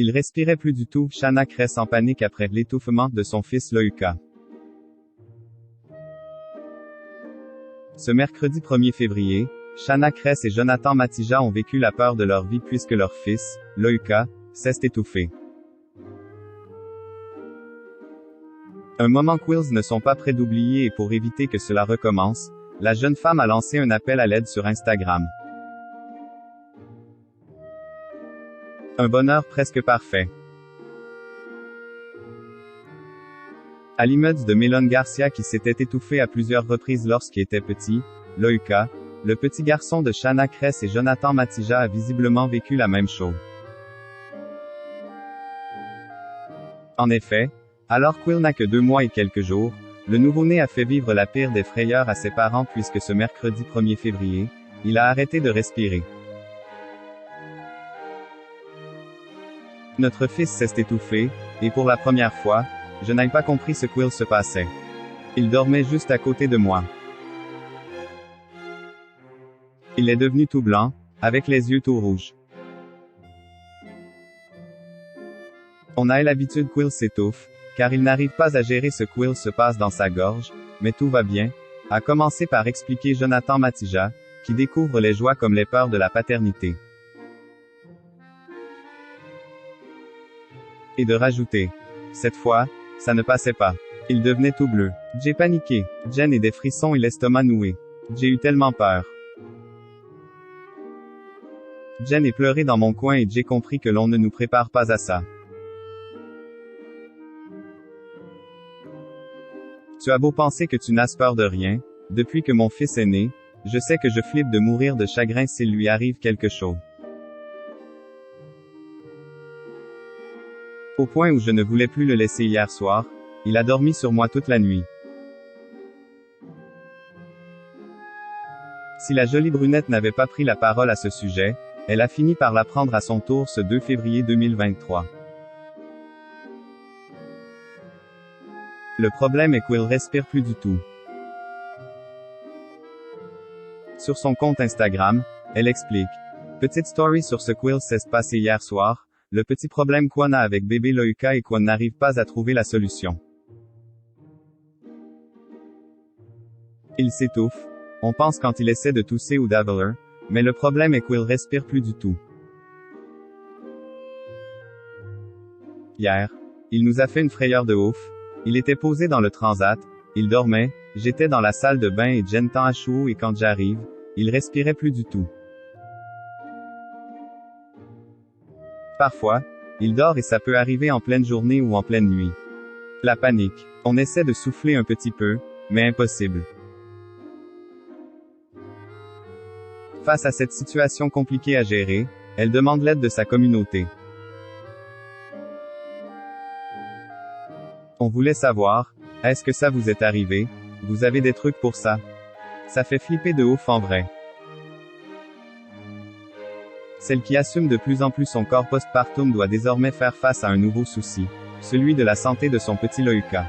Il respirait plus du tout, Shanna Kress en panique après l'étouffement de son fils Loïka. Ce mercredi 1er février, Shanna Kress et Jonathan Matija ont vécu la peur de leur vie puisque leur fils, Loïka, s'est étouffé. Un moment qu'Wills ne sont pas près d'oublier et pour éviter que cela recommence, la jeune femme a lancé un appel à l'aide sur Instagram. Un bonheur presque parfait. À l'image de Melon Garcia qui s'était étouffé à plusieurs reprises lorsqu'il était petit, Loïka, le petit garçon de Shanna Kress et Jonathan Matija a visiblement vécu la même chose. En effet, alors qu'Will n'a que 2 mois et quelques jours, le nouveau-né a fait vivre la pire des frayeurs à ses parents puisque ce mercredi 1er février, il a arrêté de respirer. Notre fils s'est étouffé, et pour la première fois, je n'ai pas compris ce qu'il se passait. Il dormait juste à côté de moi. Il est devenu tout blanc, avec les yeux tout rouges. On a l'habitude qu'il s'étouffe, car il n'arrive pas à gérer ce qu'il se passe dans sa gorge, mais tout va bien, a commencé par expliquer Jonathan Matija, qui découvre les joies comme les peurs de la paternité. Et de rajouter. Cette fois, ça ne passait pas. Il devenait tout bleu. J'ai paniqué. Jen et des frissons et l'estomac noué. J'ai eu tellement peur. Jen est pleuré dans mon coin et j'ai compris que l'on ne nous prépare pas à ça. Tu as beau penser que tu n'as peur de rien, depuis que mon fils est né, je sais que je flippe de mourir de chagrin s'il lui arrive quelque chose. Au point où je ne voulais plus le laisser hier soir, il a dormi sur moi toute la nuit. Si la jolie brunette n'avait pas pris la parole à ce sujet, elle a fini par la prendre à son tour ce 2 février 2023. Le problème est qu'il respire plus du tout. Sur son compte Instagram, elle explique. Petite story sur ce qu'il s'est passé hier soir. Le petit problème qu'on a avec bébé Loïka et qu'on n'arrive pas à trouver la solution. Il s'étouffe. On pense quand il essaie de tousser ou d'avaler, mais le problème est qu'il respire plus du tout. Hier, il nous a fait une frayeur de ouf. Il était posé dans le transat, il dormait, j'étais dans la salle de bain et Jen tend à chaud et quand j'arrive, il respirait plus du tout. Parfois, il dort et ça peut arriver en pleine journée ou en pleine nuit. La panique. On essaie de souffler un petit peu, mais impossible. Face à cette situation compliquée à gérer, elle demande l'aide de sa communauté. On voulait savoir, est-ce que ça vous est arrivé? Vous avez des trucs pour ça? Ça fait flipper de ouf en vrai. Celle qui assume de plus en plus son corps postpartum doit désormais faire face à un nouveau souci, celui de la santé de son petit Loïka.